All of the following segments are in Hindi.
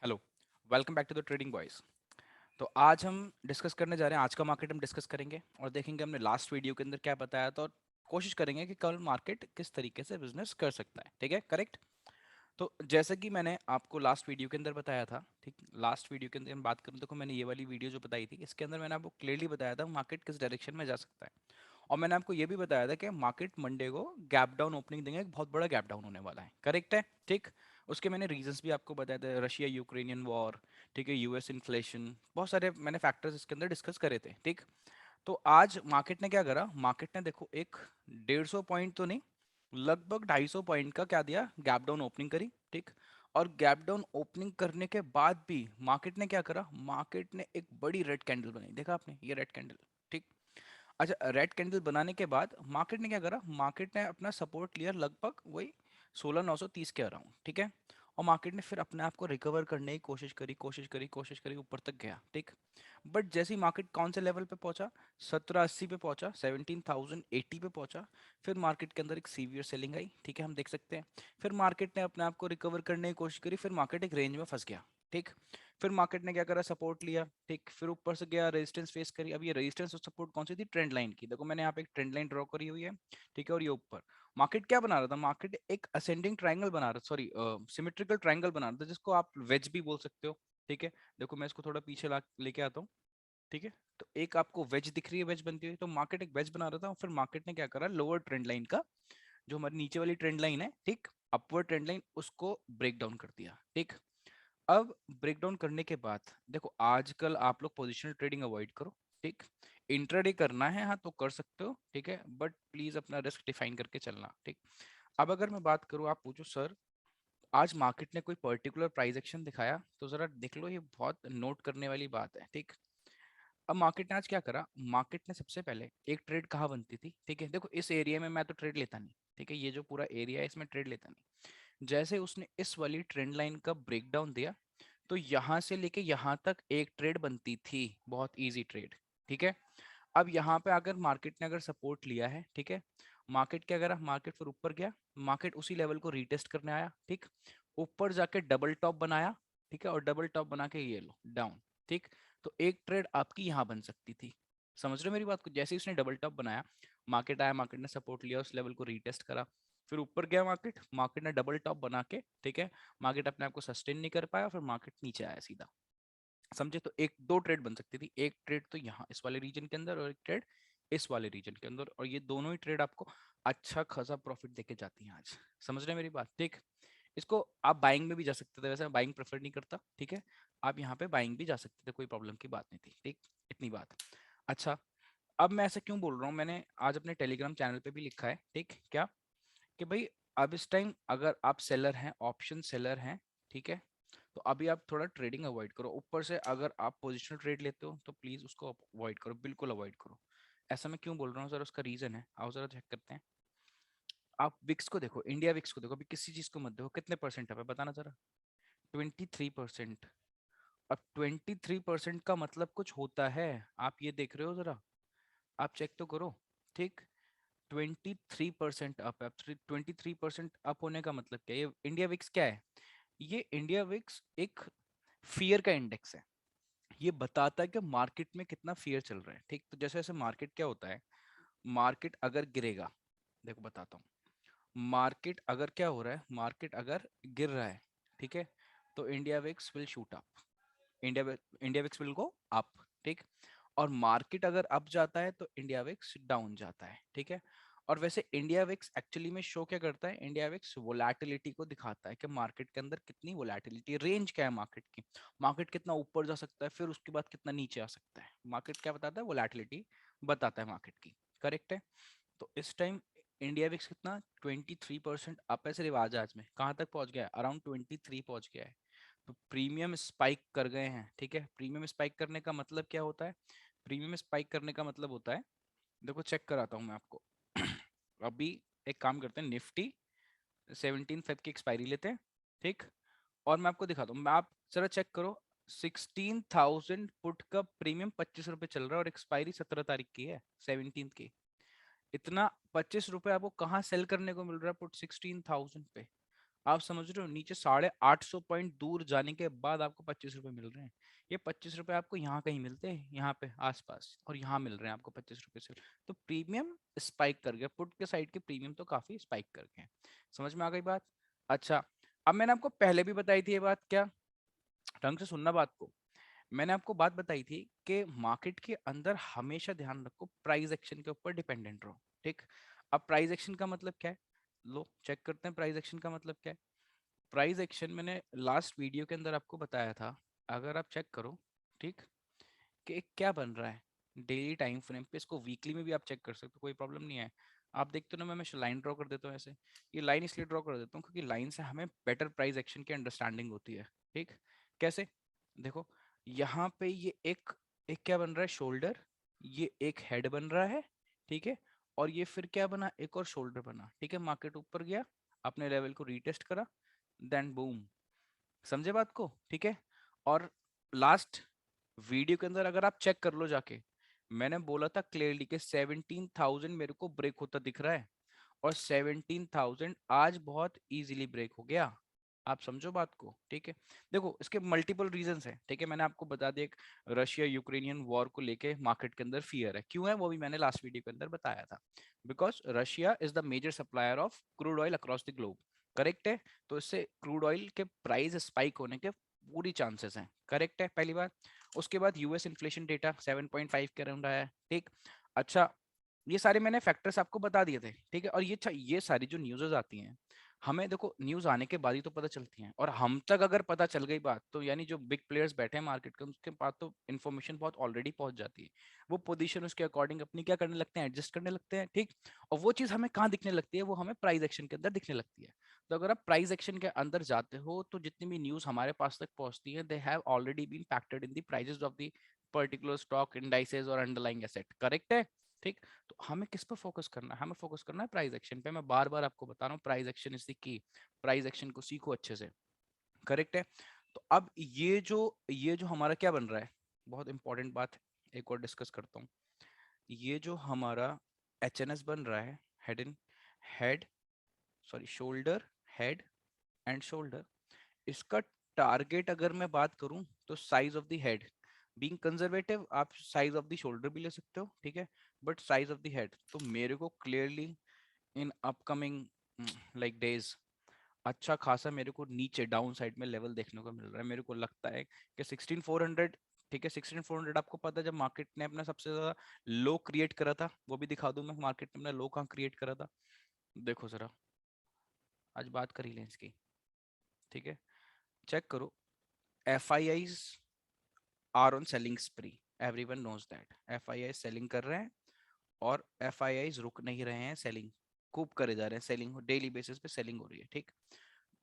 Hello, welcome back to the trading boys. तो आज हम डिस्कस करने जा रहे हैं, आज का मार्केट हम डिस्कस करेंगे और देखेंगे हमने लास्ट वीडियो के अंदर क्या बताया था और कोशिश करेंगे कि कल मार्केट किस तरीके से बिजनेस कर सकता है। ठीक है, करेक्ट। तो जैसे कि मैंने आपको लास्ट वीडियो के अंदर बताया था, ठीक, लास्ट वीडियो के अंदर हम बात करें, देखो मैंने ये वाली वीडियो जो बताई थी इसके अंदर मैंने आपको क्लियरली बताया था मार्केट किस डायरेक्शन में जा सकता है। और मैंने आपको ये भी बताया था कि मार्केट मंडे को गैप डाउन ओपनिंग देंगे, एक बहुत बड़ा गैप डाउन होने वाला है। करेक्ट है, ठीक। उसके मैंने रीजंस भी आपको बताए थे, रशिया यूक्रेनियन वॉर, ठीक है, यूएस इन्फ्लेशन, बहुत सारे मैंने फैक्टर्स इसके अंदर डिस्कस करे थे। ठीक। तो आज मार्केट ने क्या करा, मार्केट ने देखो एक 150 पॉइंट तो नहीं, लगभग 250 पॉइंट का क्या दिया, गैप डाउन ओपनिंग करी। ठीक। और गैप डाउन ओपनिंग करने के बाद भी मार्केट ने क्या करा, मार्केट ने एक बड़ी रेड कैंडल बनाई, देखा आपने ये रेड कैंडल। ठीक। अच्छा, रेड कैंडल बनाने के बाद मार्केट ने क्या करा, मार्केट ने अपना सपोर्ट लिया लगभग वही 16,930 के अराउंड। ठीक है। और मार्केट ने फिर अपने आप को रिकवर करने की कोशिश करी ऊपर तक गया। ठीक। बट जैसे ही मार्केट कौन से लेवल पे पहुंचा, 1780 पे पहुंचा, 17,080 पे पहुंचा, फिर मार्केट के अंदर एक सीवियर सेलिंग आई। ठीक है, हम देख सकते हैं। फिर मार्केट ने अपने आप को रिकवर करने की कोशिश करी, फिर मार्केट एक रेंज में फंस गया। ठीक। फिर मार्केट ने क्या करा, सपोर्ट लिया। ठीक। फिर ऊपर से गया, रेजिस्टेंस फेस करी। अब ये रेजिस्टेंस और सपोर्ट कौन सी थी, ट्रेंड लाइन की। देखो मैंने यहाँ पे एक ट्रेंड लाइन ड्रॉ करी हुई है। ठीक है। और ये ऊपर मार्केट क्या बना रहा था, मार्केट एक असेंडिंग ट्राइंगल बना रहा, सॉरी सिमेट्रिकल ट्राइंगल बना रहा था, जिसको आप वेज भी बोल सकते हो। ठीक है। देखो मैं इसको थोड़ा पीछे ला लेके आता हूँ। ठीक है। तो एक आपको वेज दिख रही है, वेज बनती हुई, तो मार्केट एक वेज बना रहा था और फिर मार्केट ने क्या करा, लोअर ट्रेंड लाइन का, जो हमारी नीचे वाली ट्रेंड लाइन है, ठीक, अपवर्ड ट्रेंड लाइन, उसको ब्रेक डाउन कर दिया। ठीक। अब ब्रेकडाउन करने के बाद देखो, आजकल आप लोग पोजिशनल ट्रेडिंग अवॉइड करो। ठीक। इंट्राडे करना है हाँ तो कर सकते हो, ठीक है, बट प्लीज अपना रिस्क डिफाइन करके चलना। ठीक। अब अगर मैं बात करूँ, आप पूछो सर आज मार्केट ने कोई पर्टिकुलर प्राइस एक्शन दिखाया, तो जरा देख लो, ये बहुत नोट करने वाली बात है। ठीक। अब मार्केट ने आज क्या करा, मार्केट ने सबसे पहले एक ट्रेड कहाँ बनती थी, ठीक है, देखो इस एरिया में मैं तो ट्रेड लेता नहीं। ठीक है, ये जो पूरा एरिया है इसमें ट्रेड लेता नहीं। जैसे उसने इस वाली ट्रेंड लाइन का ब्रेकडाउन दिया, तो यहां से लेके यहां तक एक ट्रेड बनती थी, बहुत इजी ट्रेड। ठीक है। अब यहाँ पे अगर मार्केट ने अगर सपोर्ट लिया है, ठीक है, मार्केट क्या करा, मार्केट फिर ऊपर गया, मार्केट उसी लेवल को रीटेस्ट करने आया। ठीक। ऊपर जाके डबल टॉप बनाया। ठीक है। और डबल टॉप बना के ये लो डाउन। ठीक। तो एक ट्रेड आपकी यहाँ बन सकती थी। समझ रहे हो मेरी बात को, जैसे ही उसने डबल टॉप बनाया, मार्केट आया, मार्केट ने सपोर्ट लिया, उस लेवल को रीटेस्ट करा, फिर ऊपर गया मार्केट, मार्केट ने डबल टॉप बना के, ठीक है, मार्केट अपने आप को सस्टेन नहीं कर पाया, फिर मार्केट नीचे आया सीधा। समझे, तो एक दो ट्रेड बन सकती थी, एक ट्रेड तो यहाँ इस वाले रीजन के अंदर और एक ट्रेड इस वाले रीजन के अंदर, और ये दोनों ही ट्रेड आपको अच्छा खासा प्रॉफिट देके जाती हैं आज। समझ रहे हैं मेरी बात। ठीक। इसको आप बाइंग में भी जा सकते थे, वैसे मैं बाइंग प्रेफर नहीं करता। ठीक है। आप यहाँ पे बाइंग भी जा सकते थे, कोई प्रॉब्लम की बात नहीं थी। ठीक। इतनी बात। अच्छा, अब मैं ऐसा क्यों बोल रहा हूँ, मैंने आज अपने टेलीग्राम चैनल पे भी लिखा है, ठीक, क्या, कि भाई अब इस टाइम अगर आप सेलर हैं, ऑप्शन सेलर हैं, ठीक है, तो अभी आप थोड़ा ट्रेडिंग अवॉइड करो। ऊपर से अगर आप पोजिशनल ट्रेड लेते हो तो प्लीज उसको अवॉइड करो, बिल्कुल अवॉइड करो। ऐसा मैं क्यों बोल रहा हूँ सर, उसका रीजन है, आओ जरा चेक करते हैं। आप विक्स को देखो, इंडिया विक्स को देखो, अभी किसी चीज को मत देखो, कितने परसेंट है बताना जरा, 23%। अब 23% का मतलब कुछ होता है, आप ये देख रहे हो जरा, आप चेक तो करो। ठीक। 23% अप है। 23% अप होने का मतलब क्या है, ये इंडिया विक्स क्या है, ये इंडिया विक्स एक फियर का इंडेक्स है। ये बताता है कि मार्केट में कितना फियर चल रहा है। ठीक। तो जैसे जैसे मार्केट क्या होता है, मार्केट अगर गिरेगा, देखो बताता हूँ, मार्केट अगर क्या हो रहा है, मार्केट अगर गिर रहा है, ठीक है, तो India VIX will shoot up, India VIX will go up. ठीक। और मार्केट अगर अप जाता है तो इंडिया विक्स डाउन जाता है। ठीक है। और वैसे इंडिया विक्स एक्चुअली में शो क्या करता है, इंडिया विक्स वोलेटिलिटी को दिखाता है कि मार्केट के अंदर कितनी वोलेटिलिटी, रेंज क्या है मार्केट की, मार्केट कितना ऊपर जा सकता है, फिर उसके बाद कितना नीचे आ सकता है, मार्केट क्या बताता है, वोलेटिलिटी बताता है मार्केट की। करेक्ट है। तो इस टाइम इंडिया विक्स कितना, 23% अप है सिर्फ आज में, कहाँ तक पहुंच गया है, अराउंड 23 पहुंच गया है। तो प्रीमियम स्पाइक कर गए हैं। ठीक है। प्रीमियम स्पाइक करने का मतलब क्या होता है, प्रीमियम स्पाइक करने का मतलब होता है, देखो चेक कराता हूँ मैं आपको। अभी एक काम करते हैं, निफ्टी 17 फेब की एक्सपायरी लेते हैं। ठीक। और मैं आपको दिखाता हूँ, मैं आप जरा चेक करो, 16,000 पुट का प्रीमियम 25 रुपए चल रहा है और एक्सपायरी 17 तारीख की है, 17 की। इतना 25 रुपए आपको कहाँ सेल करने को मिल रहा है, पुट 16,000 पे। आप समझ रहे हो, नीचे 850 पॉइंट दूर जाने के बाद आपको 25 रुपए मिल रहे हैं। ये 25 रुपए आपको यहाँ कहीं मिलते हैं, यहाँ पे आसपास, और यहाँ मिल रहे हैं आपको 25 रुपए से। तो प्रीमियम स्पाइक कर गया, पुट के साइड के प्रीमियम तो काफी स्पाइक कर गए। समझ में आ गई बात? अच्छा, अब मैंने आपको पहले भी बताई थी ये बात, क्या, ढंग से सुनना बात को। मैंने आपको बात बताई थी कि मार्केट के अंदर हमेशा ध्यान रखो, प्राइस एक्शन के ऊपर डिपेंडेंट रहो, ठीक। अब प्राइस एक्शन का मतलब क्या है, लो चेक करते हैं प्राइस एक्शन का मतलब क्या है। प्राइस एक्शन मैंने लास्ट वीडियो के अंदर आपको बताया था, अगर आप चेक करो, ठीक, कि क्या बन रहा है डेली टाइम फ्रेम पे। इसको वीकली में भी आप चेक कर सकते हो, कोई प्रॉब्लम नहीं है। आप देखते हो ना, मैं हमेशा लाइन ड्रॉ कर देता हूँ ऐसे। ये लाइन इसलिए ड्रॉ कर देता हूँ क्योंकि लाइन से हमें बेटर प्राइस एक्शन की अंडरस्टैंडिंग होती है, ठीक। कैसे, देखो, यहाँ पे ये एक एक क्या बन रहा है, शोल्डर, ये एक हेड बन रहा है, ठीक है। और ये फिर क्या बना, एक और शोल्डर बना, ठीक है। मार्केट ऊपर गया, अपने लेवल को रीटेस्ट करा, देन बूम। समझे बात को, ठीक है। और लास्ट वीडियो के अंदर अगर आप चेक कर लो जाके, मैंने बोला था क्लियरली कि 17,000 मेरे को ब्रेक होता दिख रहा है, और 17,000 आज बहुत इजीली ब्रेक हो गया। आप समझो बात को, ठीक है। देखो, इसके मल्टीपल रीजंस हैं, ठीक है। मैंने आपको बता दिया, एक रशिया यूक्रेनियन वॉर को लेके मार्केट के अंदर फियर है, क्यों है वो भी मैंने लास्ट वीडियो के अंदर बताया था। Because Russia is the major supplier of crude oil across the globe, correct है। तो इससे क्रूड ऑयल के प्राइस स्पाइक होने के पूरी चांसेस हैं, करेक्ट है, पहली बात। उसके बाद यूएस इन्फ्लेशन डेटा 7.5 के अराउंड आया है, ठीक। अच्छा, ये सारे मैंने फैक्टर्स आपको बता दिए थे, ठीक है। और ये सारी जो न्यूज़ आती हैं, हमें देखो न्यूज़ आने के बाद ही तो पता चलती हैं, और हम तक अगर पता चल गई बात, तो यानी जो बिग प्लेयर्स बैठे हैं मार्केट के, उसके पास तो इन्फॉर्मेशन बहुत ऑलरेडी पहुंच जाती है। वो पोजीशन उसके अकॉर्डिंग अपनी क्या करने लगते हैं, एडजस्ट करने लगते हैं, ठीक। और वो चीज़ हमें कहाँ दिखने लगती है, वो हमें प्राइस एक्शन के अंदर दिखने लगती है। तो अगर आप प्राइस एक्शन के अंदर जाते हो, तो जितनी भी न्यूज़ हमारे पास तक पहुंचती है, they have already been factored in the prices of the particular stock, indices और अंडरलाइंग एसेट, करेक्ट है, ठीक। तो हमें किस पर फोकस करना है, हमें फोकस करना है प्राइस एक्शन पे। मैं बार बार आपको बता रहा हूँ, price action is the key. Price action को सीखो अच्छे से, करेक्ट है। तो अब ये जो हमारा क्या बन रहा है, बहुत इंपॉर्टेंट बात है, एक और डिस्कस करता हूँ। ये जो हमारा एच एन एस बन रहा है, head in head, sorry shoulder, head and shoulder, इसका टारगेट अगर मैं बात करूं, तो size of the head being conservative, आप साइज ऑफ द शोल्डर भी ले सकते हो, ठीक है। But size of the head, तो मेरे को clearly in upcoming like days अच्छा खासा मेरे को नीचे डाउन साइड में लेवल देखने को मिल रहा है। मेरे को लगता है कि 16,400, ठीक है, 16,400 आपको पता है जब मार्केट ने अपना सबसे ज्यादा लो क्रिएट करा था, वो भी दिखा दूं मैं, मार्केट ने अपना लो कहाँ क्रिएट करा था, देखो जरा, आज बात कर ही लें इसकी, ठीक है। चेक करो, F I Is are on selling spree, everyone knows that F I I selling कर रहे हैं, और एफ आई आईज रुक नहीं रहे हैं, सेलिंग खूब करे जा रहे हैं, सेलिंग डेली बेसिस पे सेलिंग हो रही है, ठीक।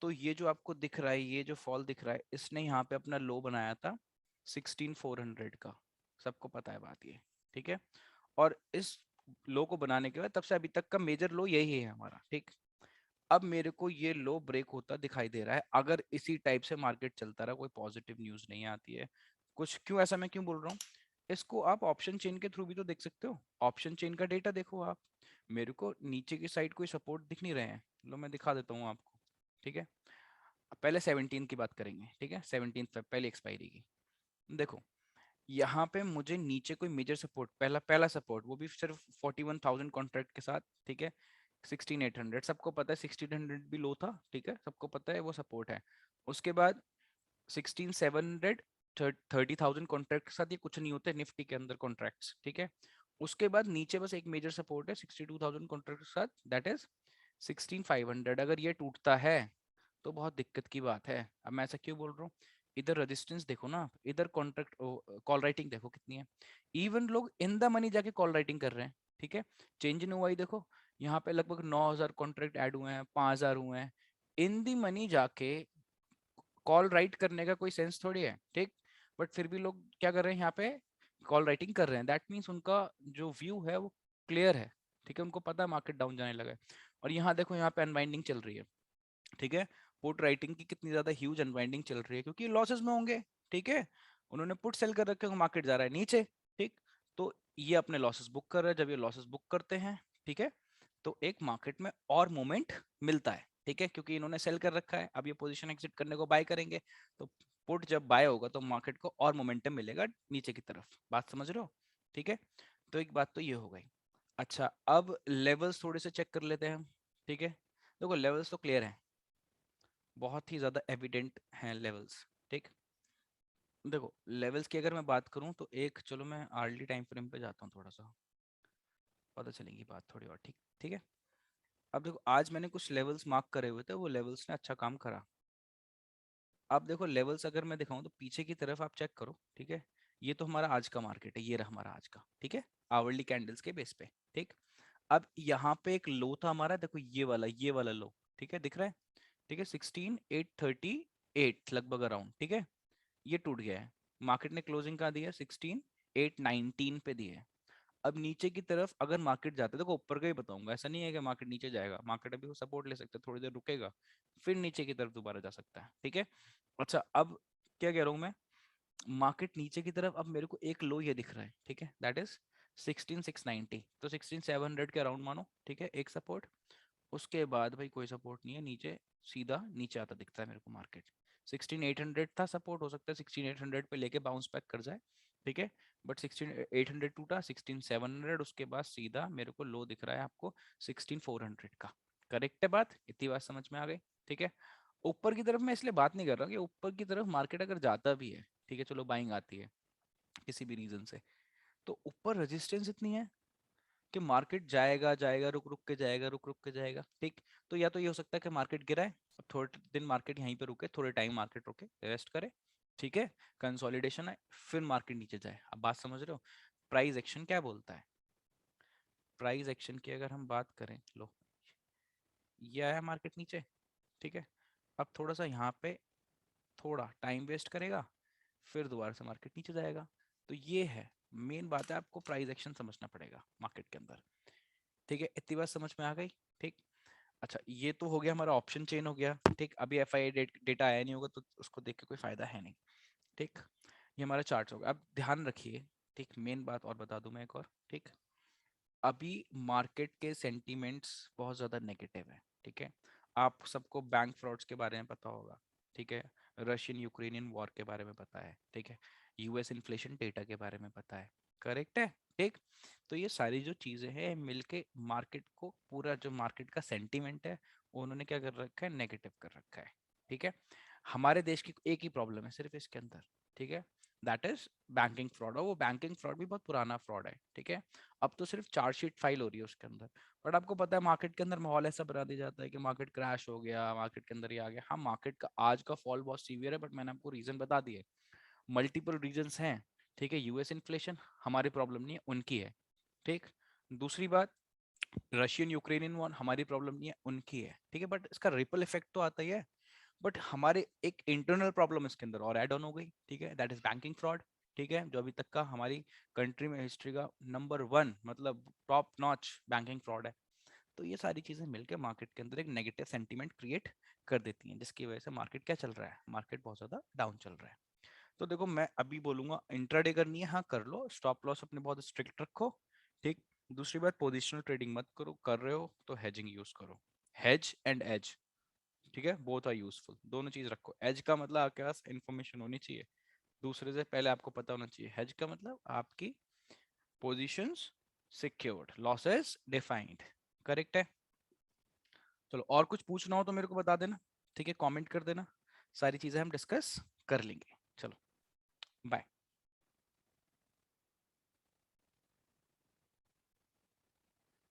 तो ये जो आपको दिख रहा है, ये जो फॉल दिख रहा है, इसने यहाँ पे अपना लो बनाया था 16,400 का, सबको पता है बात ये, ठीक है। और इस लो को बनाने के बाद तब से अभी तक का मेजर लो यही है हमारा, ठीक। अब मेरे को ये लो ब्रेक होता दिखाई दे रहा है, अगर इसी टाइप से मार्केट चलता रहा, कोई पॉजिटिव न्यूज नहीं आती है कुछ, क्यों ऐसा मैं क्यों बोल रहा हूँ, इसको आप ऑप्शन चेन के थ्रू भी तो देख सकते हो। ऑप्शन चेन का डेटा देखो आप, मेरे को नीचे की साइड कोई सपोर्ट दिख नहीं रहे हैं, लो मैं दिखा देता हूँ आपको, ठीक है। पहले 17 की बात करेंगे, ठीक है, 17 पहले एक्सपायरी की। देखो, यहाँ पे मुझे नीचे कोई मेजर सपोर्ट, पहला पहला सपोर्ट, वो भी सिर्फ 41,000 कॉन्ट्रैक्ट के साथ, ठीक है। 16,800 सबको पता है, 1600 भी लो था, ठीक है, सबको पता है वो सपोर्ट है। उसके बाद 16,700, 30,000 कॉन्ट्रैक्ट के साथ ये कुछ नहीं होते निफ्टी के अंदर कॉन्ट्रैक्ट्स, ठीक है। उसके बाद नीचे बस एक मेजर सपोर्ट है 62,000 कॉन्ट्रैक्ट के साथ, दैट इज 16,500। अगर ये टूटता है तो बहुत दिक्कत की बात है। अब मैं ऐसा क्यों बोल रहा हूँ, इधर रेजिस्टेंस देखो ना, इधर कॉन्ट्रैक्ट कॉल राइटिंग देखो कितनी है, इवन लोग इन द मनी जाके कॉल राइटिंग कर रहे हैं, ठीक है। चेंज इन हुआ ही देखो, यहाँ पे लगभग 9,000 कॉन्ट्रैक्ट ऐड हुए हैं, 5,000 हुए हैं, इन दी मनी जाके कॉल राइट करने का कोई सेंस थोड़ी है, ठीक। बट फिर भी लोग क्या कर रहे हैं, यहाँ पे कॉल राइटिंग कर रहे हैं, दैट मीन्स उनका जो व्यू है वो क्लियर है, ठीक है, उनको पता है मार्केट डाउन जाने लगा है। और यहाँ देखो, यहाँ पे अनवाइंडिंग चल रही है, ठीक है। पुट राइटिंग की कितनी ज्यादा ह्यूज अनवाइंडिंग चल रही है, क्योंकि लॉसेस में होंगे, ठीक है। उन्होंने पुट सेल कर रखे होंगे, मार्केट जा रहा है नीचे, ठीक। तो ये अपने लॉसेस बुक कर रहे हैं, जब ये लॉसेस बुक करते हैं, ठीक है, तो एक मार्केट में और मोमेंट मिलता है, ठीक है, क्योंकि इन्होंने सेल कर रखा है, अब ये पोजीशन एग्जिट करने को बाय करेंगे, तो पुट जब बाय होगा तो मार्केट को और मोमेंटम मिलेगा नीचे की तरफ। बात समझ रहे हो? ठीक है, तो एक बात तो ये हो गई। अच्छा, अब लेवल्स थोड़े से चेक कर लेते हैं हम। ठीक है, देखो लेवल्स तो क्लियर हैं, बहुत ही ज्यादा एविडेंट हैं लेवल्स। ठीक, देखो लेवल्स की अगर मैं बात करूं तो एक, चलो मैं आर्ली टाइम फ्रेम पे जाता हूँ, थोड़ा सा पता चलेगी बात थोड़ी और। ठीक, ठीक है। अब देखो आज मैंने कुछ लेवल्स मार्क करे हुए थे, वो लेवल्स ने अच्छा काम करा। अब देखो लेवल्स अगर मैं दिखाऊं तो पीछे की तरफ आप चेक करो। ठीक है, ये तो हमारा आज का मार्केट है, ये रहा हमारा आज का। ठीक है, आवरली कैंडल्स के बेस पे। ठीक, अब यहाँ पे एक लो था हमारा, देखो ये वाला लो। ठीक है, दिख रहा है? ठीक है, 16,838 लगभग अराउंड। ठीक है, ये टूट गया है। मार्केट ने क्लोजिंग कहाँ दी है? 16,819 पे दी है। अब नीचे की तरफ अगर मार्केट जाता है, देखो ऊपर का ही बताऊंगा, ऐसा नहीं है कि मार्केट नीचे जाएगा। मार्केट अभी वो सपोर्ट ले सकता है, थोड़ी देर रुकेगा, फिर नीचे की तरफ दोबारा जा सकता है। ठीक है, अच्छा अब क्या कह रहा हूँ मैं, मार्केट नीचे की तरफ, अब मेरे को एक लो ये दिख रहा है। ठीक है, दैट इज 16,690, तो 16,700 के अराउंड मानो। ठीक है, एक सपोर्ट। उसके बाद भाई कोई सपोर्ट नहीं है, नीचे सीधा नीचे आता दिखता है मेरे को मार्केट। 16,800 था सपोर्ट, हो सकता है 16,800 पे लेके बाउंस बैक कर जाए। ठीक है, बट 16,800 टूटा, 16,700, उसके बाद सीधा मेरे को लो दिख रहा है आपको 16,400 का। करेक्ट है बात? इतनी बात समझ में आ गई? ठीक है, ऊपर की तरफ मैं इसलिए बात नहीं कर रहा कि ऊपर की तरफ मार्केट अगर जाता भी है, ठीक है, चलो बाइंग आती है किसी भी रीजन से, तो ऊपर रेजिस्टेंस इतनी है कि मार्केट जाएगा जाएगा, रुक रुक के जाएगा, रुक रुक के जाएगा। ठीक, तो या तो ये हो सकता है कि मार्केट गिरा है, अब थोड़े दिन मार्केट यहीं पे रुके, थोड़े टाइम मार्केट रुके, रेस्ट करे। ठीक है, कंसोलिडेशन है, फिर मार्केट नीचे जाए। अब बात समझ रहे हो? प्राइस एक्शन क्या बोलता है? प्राइस एक्शन की अगर हम बात करें, लो ये आया मार्केट नीचे। ठीक है, अब थोड़ा सा यहाँ पे थोड़ा टाइम वेस्ट करेगा, फिर दोबारा से मार्केट नीचे जाएगा। तो ये है मेन बात है, आपको प्राइस एक्शन समझना पड़ेगा मार्केट के अंदर। ठीक है, इतनी बात समझ में आ गई? ठीक, अच्छा ये तो हो गया हमारा ऑप्शन चेन हो गया। ठीक, अभी एफ आई डेटा आया नहीं होगा तो उसको देख के कोई फायदा है नहीं। ठीक, ये हमारा चार्ट हो गया। अब ध्यान रखिए, ठीक, मेन बात और बता दूं मैं एक और। ठीक, अभी मार्केट के सेंटीमेंट्स बहुत ज्यादा नेगेटिव है। ठीक है, आप सबको बैंक फ्रॉड्स के बारे में पता होगा। ठीक है, रशियन यूक्रेनियन वॉर के बारे में पता है। ठीक है, यूएस इन्फ्लेशन डेटा के बारे में पता है। करेक्ट है? ठीक, तो ये सारी जो चीजें हैं मिलके मार्केट को, पूरा जो मार्केट का सेंटीमेंट है वो उन्होंने क्या कर रखा है? नेगेटिव कर रखा है। ठीक है, हमारे देश की एक ही प्रॉब्लम है सिर्फ इसके अंदर। ठीक है, दैट इज बैंकिंग फ्रॉड, और वो बैंकिंग फ्रॉड भी बहुत पुराना फ्रॉड है। ठीक है, अब तो सिर्फ चार्जशीट फाइल हो रही है उसके अंदर। बट आपको पता है मार्केट के अंदर माहौल ऐसा बना दिया जाता है कि मार्केट क्रैश हो गया, मार्केट के अंदर ये आ गया। हाँ, मार्केट का आज का फॉल बहुत सीवियर है, बट मैंने आपको रीजन बता दिए, मल्टीपल रीजंस हैं। ठीक है, यूएस इन्फ्लेशन हमारी प्रॉब्लम नहीं है, उनकी है। ठीक, दूसरी बात, रशियन यूक्रेनियन वॉर हमारी प्रॉब्लम नहीं है, उनकी है। ठीक है, बट इसका रिपल इफेक्ट तो आता ही है। बट हमारे एक इंटरनल प्रॉब्लम इसके अंदर और ऐड ऑन हो गई। ठीक है, दैट इज बैंकिंग फ्रॉड। ठीक है, जो अभी तक का हमारी कंट्री में हिस्ट्री का नंबर 1, मतलब टॉप नॉच बैंकिंग फ्रॉड है। तो ये सारी चीजें मिलकर मार्केट के अंदर एक नेगेटिव सेंटीमेंट क्रिएट कर देती हैं, जिसकी वजह से मार्केट क्या चल रहा है? मार्केट बहुत ज्यादा डाउन चल रहा है। तो देखो मैं अभी बोलूंगा, इंट्राडे करनी है हाँ कर लो, स्टॉप लॉस अपने बहुत स्ट्रिक्ट रखो। ठीक, दूसरी बात, पोजिशनल ट्रेडिंग मत करो, कर रहे हो तो हेजिंग यूज करो। हेज एंड एज, ठीक है, बोथ आर यूजफुल, दोनों चीज रखो। एज का मतलब आपके पास इंफॉर्मेशन होनी चाहिए, दूसरे से पहले आपको पता होना चाहिए। हेज का मतलब आपकी positions secured, losses defined. Correct है? चलो, और कुछ पूछना हो तो मेरे को बता देना। ठीक है, कमेंट कर देना, सारी चीजें हम डिस्कस कर लेंगे। चलो, बाय।